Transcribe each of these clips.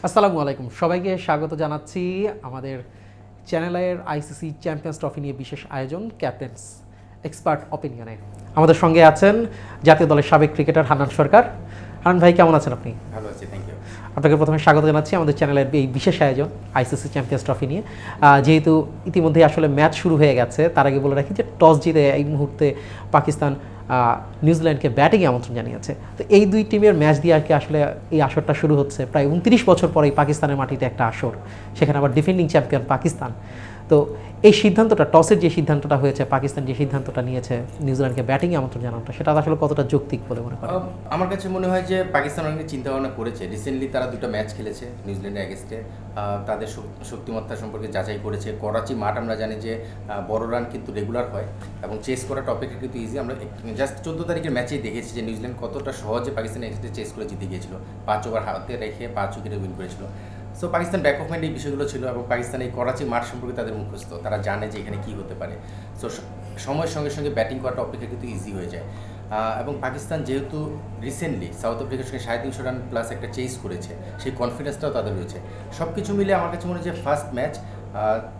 আসসালামু আলাইকুম, সবাইকে স্বাগত জানাচ্ছি আমাদের চ্যানেলের আইসিসি চ্যাম্পিয়ন্স ট্রফি নিয়ে বিশেষ আয়োজন ক্যাপ্টেন্স এক্সপার্ট অপিনিয়নে। আমাদের সঙ্গে আছেন জাতীয় দলের সাবেক ক্রিকেটার হান্নান সরকার। হান্নান ভাই, কেমন আছেন আপনি? ভালো আছি, থ্যাংক ইউ। আপনাকে প্রথমে স্বাগত জানাচ্ছি আমাদের চ্যানেলের এই বিশেষ আয়োজন আইসিসি চ্যাম্পিয়ন্স ট্রফি নিয়ে। যেহেতু ইতিমধ্যে আসলে ম্যাচ শুরু হয়ে গেছে, তার আগে বলে রাখি যে টস জিতে এই মুহূর্তে পাকিস্তান নিউজিল্যান্ডকে ব্যাটিংয়ে আমন্ত্রণ জানিয়েছে। তো এই দুই টিমের ম্যাচ দিয়ে আর কি আসলে এই আসরটা শুরু হচ্ছে। প্রায় 29 বছর পরেই পাকিস্তানের মাটিতে একটা আসর, সেখানে আবার ডিফেন্ডিং চ্যাম্পিয়ন পাকিস্তান। তো এই সিদ্ধান্তটা, টসের যে সিদ্ধান্তটা হয়েছে, পাকিস্তান যে সিদ্ধান্তটা নিয়েছে নিউজিল্যান্ডকে ব্যাটিংয়ে আমন্ত্রণ জানানোটা, সেটা আসলে কতটা যৌক্তিক বলে মনে করেন? আমার কাছে মনে হয় যে পাকিস্তান অনেক চিন্তা ভাবনা করেছে। রিসেন্টলি তারা দুটো ম্যাচ খেলেছে নিউজিল্যান্ডের এগেনস্টে, তাদের শক্তিমত্তা সম্পর্কে যাচাই করেছে। করাচি মাঠ আমরা জানি যে বড় রান কিন্তু রেগুলার হয় এবং চেস করাটা অপেক্ষা কিন্তু ইজি। আমরা জাস্ট 14 তারিখের ম্যাচেই দেখেছি যে নিউজিল্যান্ড কতটা সহজে পাকিস্তানের এগেনস্টে চেস করে জিতে গিয়েছিল। 5 ওভার হাতে রেখে 5 উইকেটে উইন করেছিল। So Pakistan back of mind এই বিষয়গুলো ছিল এবং পাকিস্তান এই করাচি মাঠ সম্পর্কে তাদের মুখস্থ, তারা জানে যে এখানে কী হতে পারে। সো সময়ের সঙ্গে সঙ্গে ব্যাটিং করাটা অপেক্ষা কিন্তু ইজি হয়ে যায়। এবং পাকিস্তান যেহেতু রিসেন্টলি সাউথ আফ্রিকার সঙ্গে 350 রান প্লাস একটা চেস করেছে, সেই কনফিডেন্সটাও তাদের রয়েছে। সব কিছু মিলে আমার কাছে মনে হয় যে ফার্স্ট ম্যাচ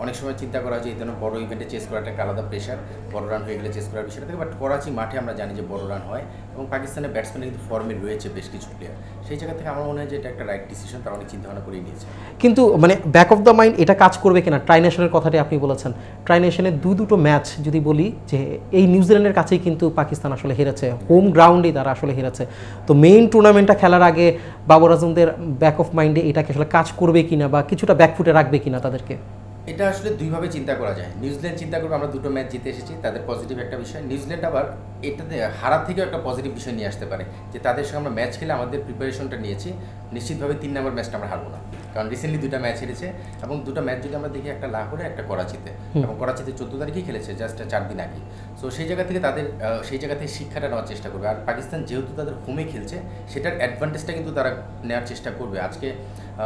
অনেক সময় চিন্তা করা হয় যে এই ধরনের বড় ইভেন্টে চেস করাটা একটা আলাদা প্রেশার, বড় রান হয়ে গেলে চেস করার বিষয়টা থাকে। বাট করাচি মাঠে আমরা জানি যে বড় রান হয় এবং পাকিস্তানের ব্যাটসম্যান কিন্তু ফর্মে রয়েছে বেশ কিছু প্লেয়ার। সেই জায়গা থেকে আমার মনে হয় যে এটা একটা রাইট ডিসিশন, তারা অনেক চিন্তাভাবনা করেই নিয়েছে। কিন্তু মানে ব্যাক অফ দ্য মাইন্ড এটা কাজ করবে কিনা, ট্রাই নেশনের কথাটি আপনি বলেছেন। ট্রাই নেশনের দুটো ম্যাচ যদি বলি, যে এই নিউজিল্যান্ডের কাছেই কিন্তু পাকিস্তান আসলে হেরেছে, হোম গ্রাউন্ডেই তারা আসলে হেরেছে। তো মেইন টুর্নামেন্টটা খেলার আগে বাবর আজমদের ব্যাক অফ মাইন্ডে এটাকে আসলে কাজ করবে কিনা বা কিছুটা ব্যাকফুটে রাখবে কিনা তাদেরকে? এটা আসলে দুইভাবে চিন্তা করা যায়। নিউজিল্যান্ড চিন্তা করবে আমরা দুটো ম্যাচ জিতে এসেছি, তাদের পজিটিভ একটা বিষয়। নিউজিল্যান্ড আবার এটাতে হারার থেকেও একটা পজিটিভ বিষয় নিয়ে আসতে পারে, যে তাদের সঙ্গে আমরা ম্যাচ খেলে আমাদের প্রিপারেশনটা নিয়েছি, নিশ্চিতভাবে 3 নম্বর ম্যাচটা আমরা হারবো না। কারণ রিসেন্টলি 2টা ম্যাচ হেরেছে এবং 2টা ম্যাচ যদি আমরা দেখি, একটা লাহোরে একটা করাচিতে, এবং করাচিতে 14 তারিখেই খেলেছে, জাস্ট 4 দিন আগে। সো সেই জায়গা থেকে তাদের সেই জায়গা থেকে শিক্ষাটা নেওয়ার চেষ্টা করবে। আর পাকিস্তান যেহেতু তাদের হোমে খেলছে, সেটার অ্যাডভান্টেজটা কিন্তু তারা নেওয়ার চেষ্টা করবে। আজকে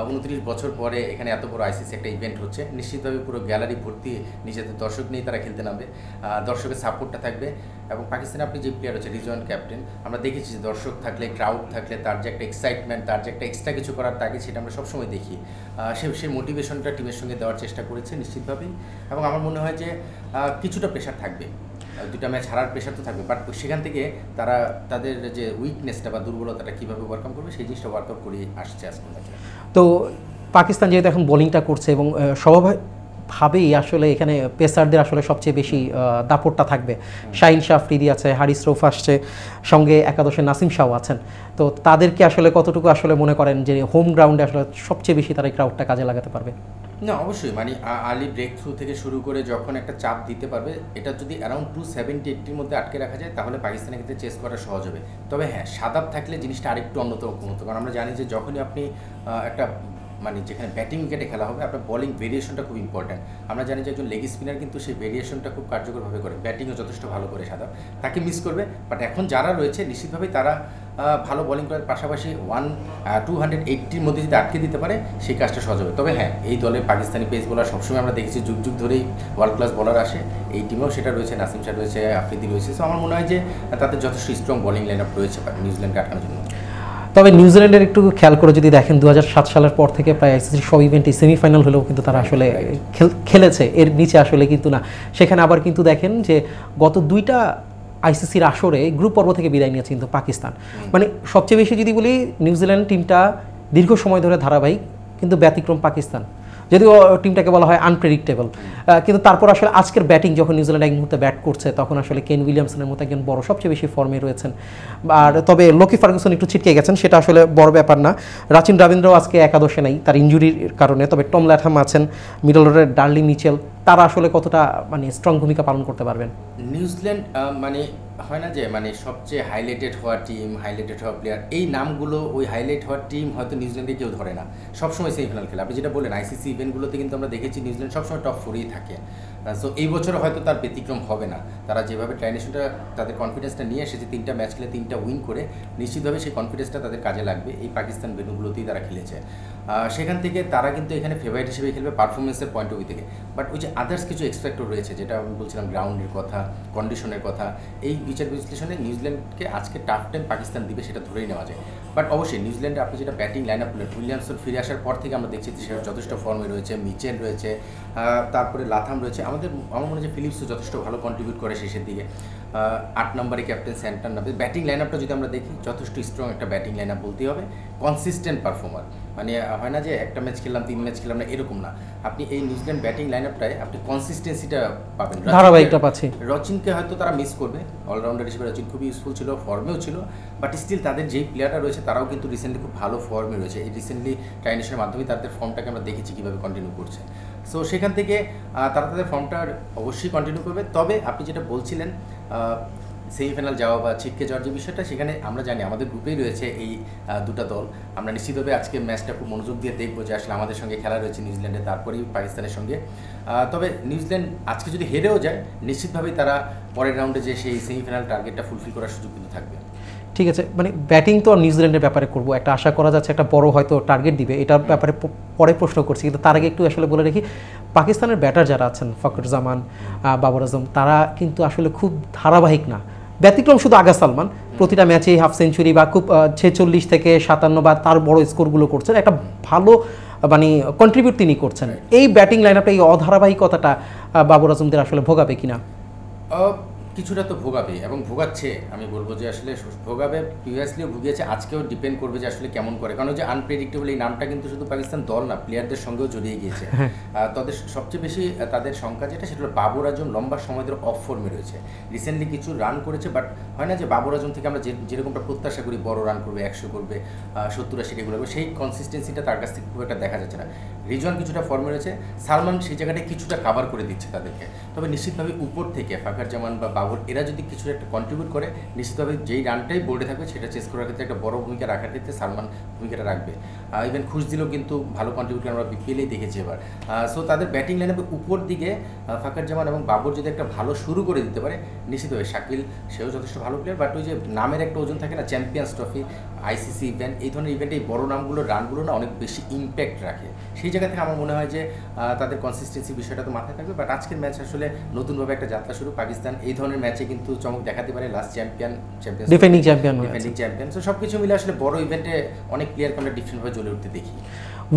29 বছর পরে এখানে এত বড় আইসিসি একটা ইভেন্ট হচ্ছে, নিশ্চিতভাবে পুরো গ্যালারি ভর্তি নিজেদের দর্শক নিয়ে তারা খেলতে নামবে, দর্শকের সাপোর্টটা থাকবে। এবং পাকিস্তানে আপনি যে প্লেয়ার হচ্ছে রিজন ক্যাপ্টেন, আমরা দেখেছি যে দর্শক থাকলে, ক্রাউড থাকলে, তার যে একটা এক্সাইটমেন্ট, তার যে একটা এক্সট্রা কিছু করার তাকে, সেটা আমরা সবসময় দেখি। সেই মোটিভেশনটা টিমের সঙ্গে দেওয়ার চেষ্টা করেছে নিশ্চিতভাবেই। এবং আমার মনে হয় যে কিছুটা প্রেশার থাকবে, 2টা ম্যাচ হারার প্রেশার তো থাকবে, বাট সেখান থেকে তারা তাদের যে উইকনেসটা বা দুর্বলতাটা কীভাবে ওভারকাম করবে, সেই জিনিসটা ওয়ার্কআউট করে আসছে আজকে ম্যাচে। তো পাকিস্তান যেহেতু এখন বোলিংটা করছে এবং স্বভাবভাবেই আসলে এখানে পেসারদের আসলে সবচেয়ে বেশি দাপটটা থাকবে। শাহিন শাহ আফ্রিদি আছে, হারিস রৌফ আসছে, সঙ্গে একাদশে নাসিম শাহ আছেন। তো তাদেরকে আসলে কতটুকু আসলে মনে করেন যে হোম গ্রাউন্ডে আসলে সবচেয়ে বেশি তারা এই ক্রাউডটা কাজে লাগাতে পারবে? না, অবশ্যই। মানে আর্লি ব্রেক থ্রু থেকে শুরু করে যখন একটা চাপ দিতে পারবে, এটা যদি অ্যারাউন্ড 270-80-র মধ্যে আটকে রাখা যায়, তাহলে পাকিস্তানের ক্ষেত্রে চেস করা সহজ হবে। তবে হ্যাঁ, সাদাব থাকলে জিনিসটা আরেকটু অন্যতম হতো। কারণ আমরা জানি যে যখনই আপনি একটা মানে যেখানে ব্যাটিং উইকেটে খেলা হবে, আপনার বলিং ভেরিয়েশনটা খুব ইম্পর্ট্যান্ট। আমরা জানি যে একজন লেগ স্পিনার কিন্তু সেই ভেরিয়েশনটা খুব কার্যকরভাবে করে, ব্যাটিংও যথেষ্ট ভালো করে সাদাব, তাকে মিস করবে। বাট এখন যারা রয়েছে নিশ্চিতভাবেই তারা ভালো বোলিং করার পাশাপাশি 280-র মধ্যে যদি আটকে দিতে পারে, সেই কাজটা সহজ হবে। তবে হ্যাঁ, এই দলে পাকিস্তানি পেস বোলার সবসময় আমরা দেখেছি যুগ যুগ ধরেই ওয়ার্ল্ড ক্লাস বোলার আসে, এই টিমেও সেটা রয়েছে, নাসিম শাহ রয়েছে, আফ্রিদি রয়েছে। সো আমার মনে হয় যে তাদের যথেষ্ট স্ট্রং বোলিং লাইন আপ রয়েছে নিউজিল্যান্ডকে আটকানোর জন্য। তবে নিউজিল্যান্ডের একটু খেয়াল করে যদি দেখেন, 2007 সালের পর থেকে প্রায় আইসিসির সব ইভেন্টে সেমিফাইনাল হলেও কিন্তু তারা আসলে খেলেছে, এর নিচে আসলে কিন্তু না। সেখানে আবার কিন্তু দেখেন যে গত 2টা আইসিসির আসরে গ্রুপ পর্ব থেকে বিদায় নিয়েছে কিন্তু পাকিস্তান। মানে সবচেয়ে বেশি যদি বলি, নিউজিল্যান্ড টিমটা দীর্ঘ সময় ধরে ধারাবাহিক, কিন্তু ব্যতিক্রম পাকিস্তান, যদিও টিমটাকে বলা হয় আনপ্রেডিক্টেবল। কিন্তু তারপর আসলে আজকের ব্যাটিং যখন নিউজিল্যান্ড এক মুহূর্তে ব্যাট করছে, তখন আসলে কেন উইলিয়ামসনের মতো একজন বড় সবচেয়ে বেশি ফর্মে রয়েছেন। আর তবে লোকি ফার্গুসন একটু ছিটকে গেছেন, সেটা আসলে বড় ব্যাপার না। রাচিন রবীন্দ্রও আজকে একাদশে নাই তার ইনজুরির কারণে। তবে টম ল্যাথাম আছেন, মিডল অর্ডারের ডার্লি মিচেল, তারা আসলে কতটা মানে স্ট্রং ভূমিকা পালন করতে পারবেন? নিউজিল্যান্ড মানে হয় না যে মানে সবচেয়ে হাইলাইটেড হওয়া টিম, হাইলাইটেড হওয়া প্লেয়ার, এই নামগুলো ওই হাইলাইট হওয়ার টিম হয়তো নিউজিল্যান্ডে কেউ ধরে না। সবসময় সেমিফাইনাল খেলে, আপনি যেটা বললেন আইসিসি ইভেন্টগুলোতে কিন্তু আমরা দেখেছি নিউজিল্যান্ড সবসময় টপ 4-এই থাকে। সো এই বছর হয়তো তার ব্যতিক্রম হবে না। তারা যেভাবে ট্রাইনেশনটা তাদের কনফিডেন্সটা নিয়ে এসেছে, 3টা ম্যাচ খেলে 3টা উইন করে, নিশ্চিতভাবে সেই কনফিডেন্সটা তাদের কাজে লাগবে। এই পাকিস্তান ভেন্যুগুলোতেই তারা খেলেছে। সেখান থেকে তারা কিন্তু এখানে ফেভারিট হিসেবে খেলবে পারফরমেন্সের পয়েন্ট অফ ভিউ থেকে। বাট ওই যে আদার্স কিছু এক্সপেক্টর রয়েছে, যেটা আমি বলছিলাম গ্রাউন্ডের কথা, কন্ডিশনের কথা, এই বিচার বিশ্লেষণে নিউজিল্যান্ডকে আজকে টাফ টাইম পাকিস্তান দিবে সেটা ধরেই নেওয়া যায়। বাট অবশ্যই নিউজিল্যান্ডে আপনি যেটা ব্যাটিং লাইন আপ করলেন, উইলিয়ামসন ফিরে আসার পর থেকে আমরা দেখছি সেটা যথেষ্ট ফর্মে রয়েছে, মিচেল রয়েছে, তারপরে লাথাম রয়েছে। আমার মনে হয় যে ফিলিপসও যথেষ্ট ভালো কন্ট্রিবিউট করে শেষের দিকে। 8 নম্বরে ক্যাপ্টেন স্যান্টন নামে ব্যাটিং লাইন আপটা যদি আমরা দেখি, যথেষ্ট স্ট্রং একটা ব্যাটিং লাইন আপ বলতেই হবে, কনসিস্টেন্ট পারফর্মার। মানে হয় না যে একটা ম্যাচ খেললাম 3 ম্যাচ খেললাম না, এরকম না। আপনি এই নিউজিল্যান্ড ব্যাটিং লাইন আপটায় আপনি কনসিস্টেন্সিটা পাবেন, ধারাবাহিকটা পাচ্ছি। রচিনকে হয়তো তারা মিস করবে, অলরাউন্ডার হিসেবে রচিন খুবই ইউজফুল ছিল, ফর্মেও ছিল, বাট স্টিল তাদের যেই প্লেয়াররা রয়েছে তারাও কিন্তু রিসেন্টলি খুব ভালো ফর্মে রয়েছে। এই রিসেন্টলি ট্রাইনেশনের মাধ্যমে তাদের ফর্মটাকে আমরা দেখেছি কীভাবে কন্টিনিউ করছে। সো সেখান থেকে তারা তাদের ফর্মটা অবশ্যই কন্টিনিউ করবে। তবে আপনি যেটা বলছিলেন সেমিফাইনাল যাওয়া বা ছিটকে যাওয়ার যে বিষয়টা, সেখানে আমরা জানি আমাদের গ্রুপেই রয়েছে এই দুটা দল। আমরা নিশ্চিতভাবে আজকে ম্যাচটা খুব মনোযোগ দিয়ে দেখবো যে আসলে আমাদের সঙ্গে খেলা রয়েছে নিউজিল্যান্ডে, তারপরেই পাকিস্তানের সঙ্গে। তবে নিউজিল্যান্ড আজকে যদি হেরেও যায়, নিশ্চিতভাবেই তারা পরের রাউন্ডে যে সেই সেমিফাইনাল টার্গেটটা ফুলফিল করার সুযোগ কিন্তু থাকবে। ঠিক আছে, মানে ব্যাটিং তো নিউজিল্যান্ডের ব্যাপারে করবো, একটা আশা করা যাচ্ছে একটা বড় হয়তো টার্গেট দিবে, এটার ব্যাপারে পরে প্রশ্ন করছি। কিন্তু তার আগে একটু আসলে বলে রাখি, পাকিস্তানের ব্যাটার যারা আছেন ফখর জামান, বাবর আজম, তারা কিন্তু আসলে খুব ধারাবাহিক না। ব্যতিক্রম শুধু আগা সালমান, প্রতিটা ম্যাচেই হাফ সেঞ্চুরি বা খুব 46 থেকে 57 বা তার বড় স্কোরগুলো করছেন, একটা ভালো মানে কন্ট্রিবিউট তিনি করছেন। এই ব্যাটিং লাইন আপটা, এই অধারাবাহিকতাটা বাবর আজমদের আসলে ভোগাবে কিনা? কিছুটা তো ভোগাবে এবং ভোগাচ্ছে, আমি বলবো যে আসলে ভোগাবে, প্রিভিয়াসলিও ভুগিয়েছে, আজকেও ডিপেন্ড করবে যে আসলে কেমন করে। কারণ যে আনপ্রেডিক্টেবল এই নামটা কিন্তু শুধু পাকিস্তান দল না, প্লেয়ারদের সঙ্গেও জড়িয়ে গিয়েছে। তাদের সবচেয়ে বেশি তাদের সংখ্যা যেটা, সেটা হলো বাবর আজম লম্বা সময় ধরে অফ ফর্মে রয়েছে। রিসেন্টলি কিছু রান করেছে, বাট হয় না যে বাবর আজম থেকে আমরা যেরকমটা প্রত্যাশা করি বড় রান করবে, 100 করবে, 70-80 এগুলো করবে, সেই কনসিস্টেন্সিটা তার কাছ থেকে খুব একটা দেখা যাচ্ছে না। রিজন কিছুটা ফর্মে রয়েছে, সালমান সেই জায়গাটায় কিছুটা কাভার করে দিচ্ছে তাদেরকে। তবে নিশ্চিতভাবে উপর থেকে ফখর জামান বা বাবর এরা যদি কিছু একটা কন্ট্রিবিউট করে, নিশ্চিতভাবে যেই রানটাই বোর্ডে থাকবে সেটা চেস করার ক্ষেত্রে একটা বড় ভূমিকা রাখার ক্ষেত্রে সালমান ভূমিকাটা রাখবে। ইভেন খুশদিলও কিন্তু ভালো কন্ট্রিবিউট আমরা বিপিএলেই দেখেছি এবার। সো তাদের ব্যাটিং লাইনে উপর দিকে ফখর জামান এবং বাবর যদি একটা ভালো শুরু করে দিতে পারে, নিশ্চিতভাবে শাকিল সেও যথেষ্ট ভালো প্লেয়ার। বাট ওই যে নামের একটা ওজন থাকে না, চ্যাম্পিয়ন্স ট্রফি, আইসিসি ইভেন্ট, এই ধরনের ইভেন্টে এই বড় নামগুলোর রানগুলো না অনেক বেশি ইম্প্যাক্ট রাখে। সেই জায়গা থেকে আমার মনে হয় যে তাদের কনসিস্টেন্সি বিষয়টা তো মাথায় থাকবে। বাট আজকের ম্যাচ আসলে নতুনভাবে একটা যাত্রা শুরু। পাকিস্তান এই ধরনের ম্যাচে কিন্তু চমক দেখাতে পারে, লাস্ট ডিফেন্ডিং চ্যাম্পিয়ন। সো সব কিছু মিলে আসলে বড় ইভেন্টে অনেক প্লেয়ারকে আমরা ডিফারেন্টভাবে জ্বলে উঠতে দেখি।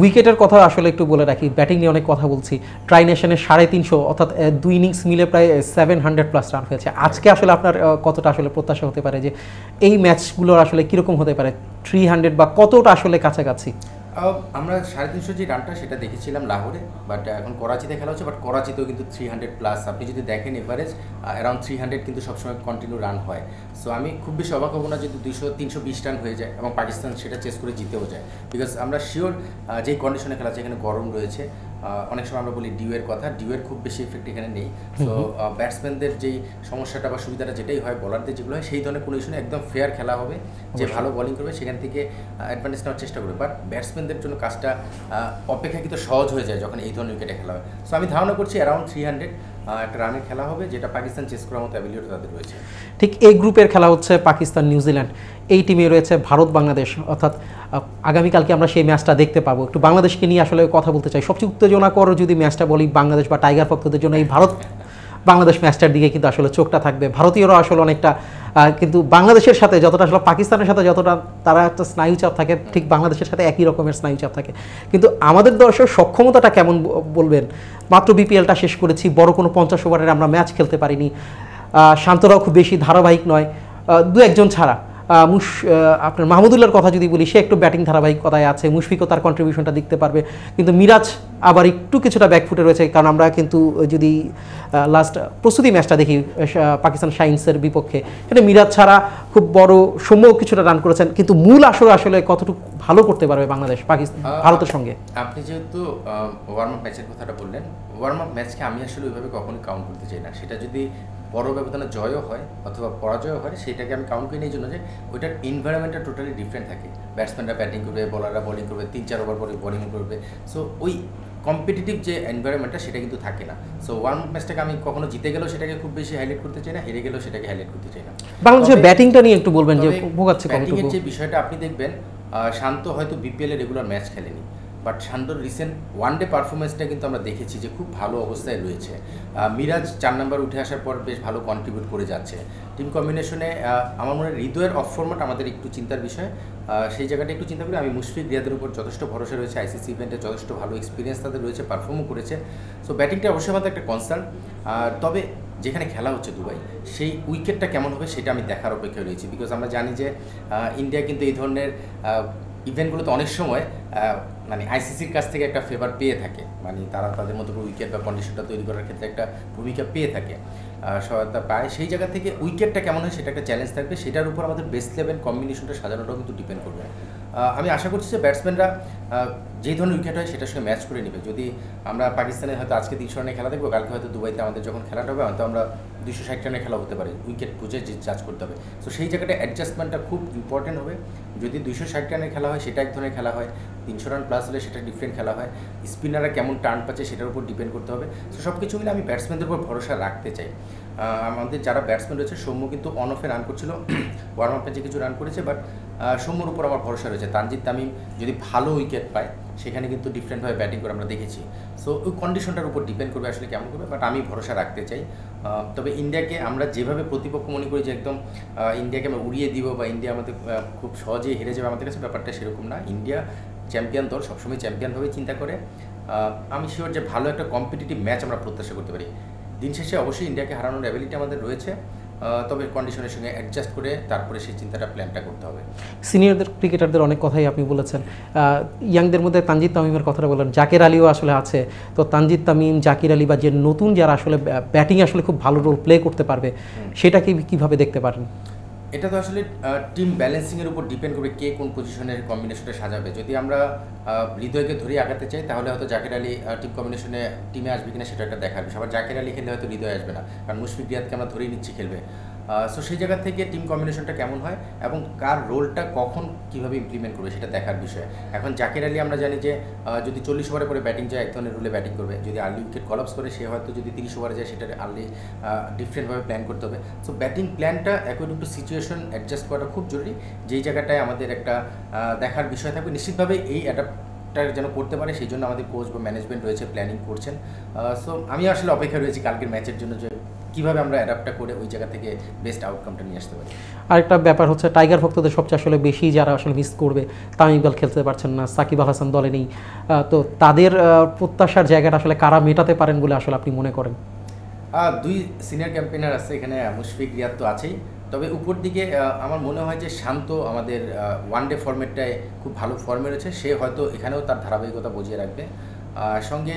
উইকেটের কথা আসলে একটু বলে রাখি, ব্যাটিং নিয়ে অনেক কথা বলছি। ট্রাই নেশনে 350, অর্থাৎ 2 ইনিংস মিলে প্রায় 700+ রান হয়েছে। আজকে আসলে আপনার কতটা আসলে প্রত্যাশা হতে পারে যে এই ম্যাচগুলোর আসলে কীরকম হতে পারে, 300 বা কতটা আসলে কাছাকাছি? আমরা 350 যে রানটা সেটা দেখেছিলাম লাহোরে, বাট এখন করাচিতে খেলা হচ্ছে, বাট করাচিতেও কিন্তু 300+। আপনি যদি দেখেন এভারেজ অ্যারাউন্ড 300 কিন্তু সবসময় কন্টিনিউ রান হয়। সো আমি খুব বেশি অবাক হবো না যদি 200-320 রান হয়ে যায় এবং পাকিস্তান সেটা চেস করে জিতেও যায়। বিকজ আমরা শিওর যেই কন্ডিশনে খেলা আছে, এখানে গরম রয়েছে, অনেক সময় আমরা বলি ডিউয়ের কথা, ডিউয়ের খুব বেশি এফেক্ট এখানে নেই। সো ব্যাটসম্যানদের যেই সমস্যাটা বা সুবিধাটা যেটাই হয়, বলারদের যেগুলো হয়, সেই ধরনের কোনো ইস্যু নেই। একদম ফেয়ার খেলা হবে, যে ভালো বোলিং করবে সেখান থেকে অ্যাডভান্টেজ নেওয়ার চেষ্টা করবে। বাট ব্যাটসম্যানদের জন্য কাজটা অপেক্ষাকৃত সহজ হয়ে যায় যখন এই ধরনের উইকেটে খেলা হয়। সো আমি ধারণা করছি অ্যারাউন্ড 300 একটা রানের খেলা হবে, যেটা পাকিস্তান চেস করার মতো অ্যাবিলিটি তাদের রয়েছে। ঠিক এই গ্রুপের খেলা হচ্ছে পাকিস্তান নিউজিল্যান্ড, এই টিমে রয়েছে ভারত বাংলাদেশ, অর্থাৎ আগামীকালকে আমরা সেই ম্যাচটা দেখতে পাবো। একটু বাংলাদেশকে নিয়ে আসলে কথা বলতে চাই। সবচেয়ে উত্তেজনাকর যদি ম্যাচটা বলি বাংলাদেশ বা টাইগার ভক্তদের জন্য, এই ভারত বাংলাদেশ ম্যাচটার দিকে কিন্তু আসলে চোখটা থাকবে। ভারতীয়রা আসলে অনেকটা কিন্তু বাংলাদেশের সাথে যতটা আসলে পাকিস্তানের সাথে যতটা তারা একটা স্নায়ুচাপ থাকে, ঠিক বাংলাদেশের সাথে একই রকমের স্নায়ুচাপ থাকে। কিন্তু আমাদের দর্শক সক্ষমতাটা কেমন বলবেন? মাত্র বিপিএলটা শেষ করেছি, বড় কোনো 50 ওভারের আমরা ম্যাচ খেলতে পারিনি। শান্তরাও খুব বেশি ধারাবাহিক নয়, 2-1 ছাড়া। আপনার মাহমুদুল্লাহর কথা যদি বলি, সে একটু ব্যাটিং ধারাবাহিকতায় আছে, মুশফিকও তার কন্ট্রিবিউশনটা দেখতে পারবে। কিন্তু মিরাজ আবার একটু কিছুটা ব্যাকফুটে রয়েছে, কারণ আমরা কিন্তু যদি লাস্ট প্রস্তুতি ম্যাচটা দেখি পাকিস্তান শাইন্সের বিপক্ষে, সেটা মিরাজ ছাড়া খুব বড় সৌম্য কিছুটা রান করেছেন। কিন্তু মূল আসলে কতটুকু ভালো করতে পারবে বাংলাদেশ ভারতের সঙ্গে? আপনি যেহেতু ওয়ার্ম আপ ম্যাচের কথাটা বললেন, ওয়ার্ম আপ ম্যাচকে আমি আসলে ওইভাবে কখনোই কাউন্ট করতে চাই না। সেটা যদি বড় ব্যবধানে জয়ও হয় অথবা পরাজয়ও হয়, সেটাকে আমি কাউন্ট করি এই জন্য যে ওইটার এনভায়রনমেন্টটা টোটালি ডিফারেন্ট থাকে। ব্যাটসম্যানরা ব্যাটিং করবে, বোলাররা বোলিং করবে, 3-4 ওভার পরে বোলিং করবে। সো ওই কম্পিটিটিভ যে এনভায়রনমেন্টটা সেটা কিন্তু থাকে না। সো ওয়ার্ম আপ ম্যাচটাকে আমি কখনো জিতে গেলেও সেটাকে খুব বেশি হাইলাইট করতে চাই না, হেরে গেলেও সেটাকে হাইলাইট করতে চাই না। বাংলাদেশের ব্যাটিংটা নিয়ে একটু বলবেন যে ভোগাচ্ছে ব্যাটিংয়ের যে বিষয়টা আপনি দেখবেন, শান্ত হয়তো বিপিএল এ রেগুলার ম্যাচ খেলেনি, বাট শান্তর রিসেন্ট ওয়ানডে পারফরমেন্সটা কিন্তু আমরা দেখেছি যে খুব ভালো অবস্থায় রয়েছে। মিরাজ 4 নাম্বার উঠে আসার পর বেশ ভালো কন্ট্রিবিউট করে যাচ্ছে। টিম কম্বিনেশনে আমার মনে হয় হৃদয়ের অফ ফরম্যাট আমাদের একটু চিন্তার বিষয়, সেই জায়গাটা একটু চিন্তা করি। আমি মুশফিক রিয়াদের উপর যথেষ্ট ভরসা রয়েছে, আইসিসি ইভেন্টে যথেষ্ট ভালো এক্সপিরিয়েন্স তাদের রয়েছে, পারফর্মও করেছে। সো ব্যাটিংটা অবশ্যই আমাদের একটা কনসার্ন। তবে যেখানে খেলা হচ্ছে দুবাই, সেই উইকেটটা কেমন হবে সেটা আমি দেখার অপেক্ষায় রয়েছি। বিকজ আমরা জানি যে ইন্ডিয়া কিন্তু এই ধরনের ইভেন্টগুলোতে অনেক সময় মানে আইসিসির কাছ থেকে একটা ফেভার পেয়ে থাকে, মানে তারা তাদের মতো করে উইকেট বা কন্ডিশনটা তৈরি করার ক্ষেত্রে একটা ভূমিকা পেয়ে থাকে, সহায়তা পায়। সেই জায়গা থেকে উইকেটটা কেমন হয় সেটা একটা চ্যালেঞ্জ থাকবে, সেটার উপর আমাদের বেস্ট ইলেভেন কম্বিনেশনটা সাজানোটাও কিন্তু ডিপেন্ড করবে। আমি আশা করছি যে ব্যাটসম্যানরা যেই ধরনের উইকেট হয় সেটার সঙ্গে ম্যাচ করে নেবে। যদি আমরা পাকিস্তানে হয়তো আজকে 300 রানের খেলা দেখবো, কালকে হয়তো দুবাইতে আমাদের যখন খেলাটা হবে হয়তো আমরা 260 রানের খেলা হতে পারে, উইকেট বুঝে জাজ করতে হবে। সো সেই জায়গাটা অ্যাডজাস্টমেন্টটা খুব ইম্পর্টেন্ট হবে। যদি 260 রানের খেলা হয় সেটা এক ধরনের খেলা হয়, 300 রান প্লাস হলে সেটা ডিফারেন্ট খেলা হয়, স্পিনাররা কেমন টার্ন পাচ্ছে সেটার উপর ডিপেন্ড করতে হবে। সো সব কিছু মিলে আমি ব্যাটসম্যানদের উপর ভরসা রাখতে চাই। আমাদের যারা ব্যাটসম্যান রয়েছে, সৌম্য কিন্তু অন অফে রান করছিল, ওয়ার্ম আপ ম্যাচে কিছু রান করেছে, বাট সৌম্যর উপর আমার ভরসা রয়েছে। তানজিদ তামিম যদি ভালো উইকেট পায় সেখানে কিন্তু ডিফারেন্টভাবে ব্যাটিং করে আমরা দেখেছি। সো ওই কন্ডিশনটার উপর ডিপেন্ড করবে আসলে কেমন করবে, বাট আমি ভরসা রাখতে চাই। তবে ইন্ডিয়াকে আমরা যেভাবে প্রতিপক্ষ মনে করি যে একদম ইন্ডিয়াকে আমরা উড়িয়ে দিব বা ইন্ডিয়া আমাদের খুব সহজেই হেরে যাবে, আমাদের কাছে ব্যাপারটা সেরকম না। ইন্ডিয়া চ্যাম্পিয়ন দল, সবসময় চ্যাম্পিয়নভাবেই চিন্তা করে। আমি শিওর যে ভালো একটা কম্পিটিটিভ ম্যাচ আমরা প্রত্যাশা করতে পারি। দিন শেষে অবশ্যই ইন্ডিয়াকে হারানোর অ্যাবিলিটি আমাদের রয়েছে, তবে কন্ডিশনের সঙ্গে অ্যাডজাস্ট করে তারপরে সেই চিন্তাটা প্ল্যানটা করতে হবে। সিনিয়রদের ক্রিকেটারদের অনেক কথাই আপনি বলেছেন, ইয়াংদের মধ্যে তানজিদ তামিমের কথাটা বললেন, জাকির আলীও আসলে আছে। তো তানজিদ তামিম, জাকির আলী বা যে নতুন যারা আসলে ব্যাটিং আসলে খুব ভালো রোল প্লে করতে পারবে, সেটাকে কীভাবে দেখতে পারেন? এটা তো আসলে টিম ব্যালেন্সিংয়ের উপর ডিপেন্ড করবে কে কোন পজিশনের কম্বিনেশনটা সাজাবে। যদি আমরা হৃদয়কে ধরেই আগাতে চাই তাহলে হয়তো জাকির আলী টিম কম্বিনেশনে টিমে আসবে কিনা সেটা একটা দেখার বিষয়। আবার জাকির আলী খেললে হয়তো হৃদয় আসবে না, কারণ মুশফিক রিয়াদকে আমরা ধরেই নিচ্ছি খেলবে। সো সেই জায়গা থেকে টিম কম্বিনেশনটা কেমন হয় এবং কার রোলটা কখন কীভাবে ইমপ্লিমেন্ট করবে সেটা দেখার বিষয়। এখন জাকির আলী আমরা জানি যে যদি 40 ওভারে পরে ব্যাটিং যায় এক ধরনের রুলে ব্যাটিং করবে, যদি আর্লি উইকেট কলাপস করে সে হয়তো যদি 30 ওভারে যায় সেটা আর্লি ডিফারেন্টভাবে প্ল্যান করতে হবে। সো ব্যাটিং প্ল্যানটা অ্যাকর্ডিং টু সিচুয়েশন অ্যাডজাস্ট করাটা খুব জরুরি, যেই জায়গাটায় আমাদের একটা দেখার বিষয় থাকবে। নিশ্চিতভাবে এই অ্যাডাপ্টটা যেন করতে পারে সেই জন্য আমাদের কোচ বা ম্যানেজমেন্ট রয়েছে, প্ল্যানিং করছেন। সো আমি আসলে অপেক্ষা রয়েছি কালকের ম্যাচের জন্য যে কীভাবে আমরা অ্যাডাপ্টটা করে ওই জায়গা থেকে বেস্ট আউটকামটা নিয়ে আসতে পারি। আরেকটা ব্যাপার হচ্ছে টাইগার ভক্তদের সবচেয়ে আসলে বেশি যারা আসলে মিস করবে, তামিম ইকবাল খেলতে পারছেন না, সাকিব আল হাসান দলে নেই, তো তাদের প্রত্যাশার জায়গাটা আসলে কারা মেটাতে পারেন বলে আসলে আপনি মনে করেন? 2 সিনিয়র ক্যাম্পেইনার আছে এখানে, মুশফিক রিয়াদ তো আছেই। তবে উপর দিকে আমার মনে হয় যে শান্ত আমাদের ওয়ানডে ফর্মেটটায় খুব ভালো ফর্মে রয়েছে, সে হয়তো এখানেও তার ধারাবাহিকতা বজিয়ে রাখবে। সঙ্গে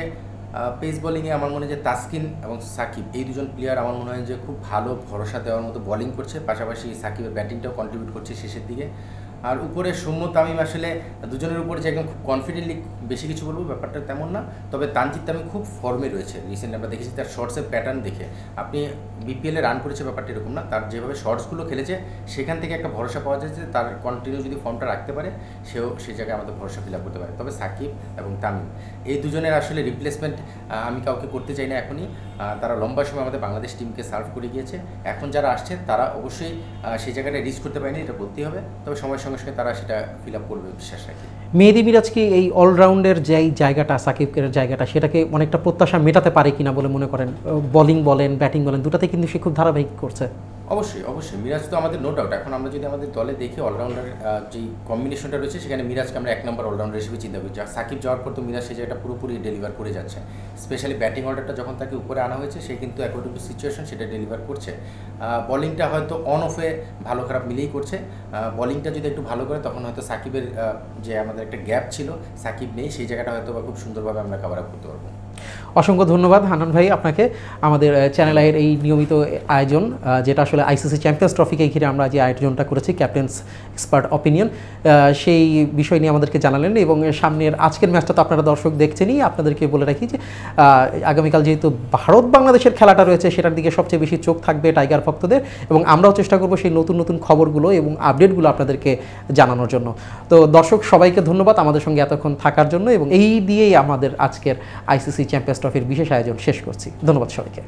পেস বোলিংয়ে আমার মনে হয় যে তাসকিন এবং সাকিব এই দুজন প্লেয়ার আমার মনে হয় যে খুব ভালো ভরসা দেওয়ার মতো বোলিং করছে, পাশাপাশি সাকিবের ব্যাটিংটাও কন্ট্রিবিউট করছে শেষের দিকে। আর উপরে সৌম্য তামিম আসলে দুজনের উপরে যে একদম খুব কনফিডেন্টলি বেশি কিছু বলবো ব্যাপারটা তেমন না। তবে তানজিদ তামিম খুব ফর্মে রয়েছে, রিসেন্টলি আমরা দেখেছি তার শর্টসের প্যাটার্ন দেখে। আপনি বিপিএলে রান করেছে ব্যাপারটা এরকম না, তার যেভাবে শর্টসগুলো খেলেছে সেখান থেকে একটা ভরসা পাওয়া যায় যে তার কন্টিনিউ যদি ফর্মটা রাখতে পারে সেও সেই জায়গায় আমাদের ভরসা ফিল আপ করতে পারে। তবে সাকিব এবং তামিম এই দুজনের আসলে রিপ্লেসমেন্ট আমি কাউকে করতে চাই না এখনই। তারা লম্বা সময় আমাদের বাংলাদেশ টিমকে সার্ভ করে গিয়েছে, এখন যারা আসছে তারা অবশ্যই সেই জায়গাটা রিচ করতে পারেনি, এটা বলতেই হবে। তবে সময়ের সঙ্গে সঙ্গে তারা সেটা ফিল আপ করবে বিশ্বাস রাখি। মেহেদী মিরাজ কি এই অলরাউন্ডের যেই জায়গাটা, সাকিবের জায়গাটা, সেটাকে অনেকটা প্রত্যাশা মেটাতে পারে কিনা বলে মনে করেন? বোলিং বলেন, ব্যাটিং বলেন, দুটাতে কিন্তু সে খুব ধারাবাহিক করছে। অবশ্যই অবশ্যই মিরাজ তো আমাদের নো ডাউট। এখন আমরা যদি আমাদের দলে দেখি অলরাউন্ডার যেই কম্বিনেশনটা রয়েছে সেখানে মিরাজকে আমরা 1 নম্বর অলরাউন্ডার হিসেবে চিন্তা করি। সাকিব যাওয়ার পর তো মিরাজ সেই জায়গাটা পুরোপুরি ডেলিভার করে যাচ্ছে। স্পেশালি ব্যাটিং অর্ডারটা যখন তাকে উপরে আনা হয়েছে সে কিন্তু অ্যাকর্ডিং টু সিচুয়েশন সেটা ডেলিভার করছে। বলিংটা হয়তো অন অফে ভালো খারাপ মিলেই করছে। বলিংটা যদি একটু ভালো করে তখন হয়তো সাকিবের যে আমাদের একটা গ্যাপ ছিল, সাকিব নেই, সেই জায়গাটা হয়তো বা খুব সুন্দরভাবে আমরা কভার আপ করতে পারবো। অসংখ্য ধন্যবাদ হান্নান ভাই আপনাকে। আমাদের চ্যানেল আইয়ের এই নিয়মিত আয়োজন, যেটা আসলে আইসিসি চ্যাম্পিয়ন্স ট্রফিকে ঘিরে আমরা যে আয়োজনটা করেছি, ক্যাপ্টেন্স এক্সপার্ট অপিনিয়ন, সেই বিষয় নিয়ে আমাদেরকে জানালেন। এবং সামনের আজকের ম্যাচটা তো আপনারা দর্শক দেখছেনই, আপনাদেরকে বলে রাখি যে আগামীকাল যেহেতু ভারত বাংলাদেশের খেলাটা রয়েছে সেটার দিকে সবচেয়ে বেশি চোখ থাকবে টাইগার ভক্তদের, এবং আমরাও চেষ্টা করবো সেই নতুন নতুন খবরগুলো এবং আপডেটগুলো আপনাদেরকে জানানোর জন্য। তো দর্শক সবাইকে ধন্যবাদ আমাদের সঙ্গে এতক্ষণ থাকার জন্য, এবং এই দিয়েই আমাদের আজকের আইসিসি চ্যাম্পিয়ন্স ট্রফির বিশেষ আয়োজন শেষ করছি। ধন্যবাদ সবাইকে।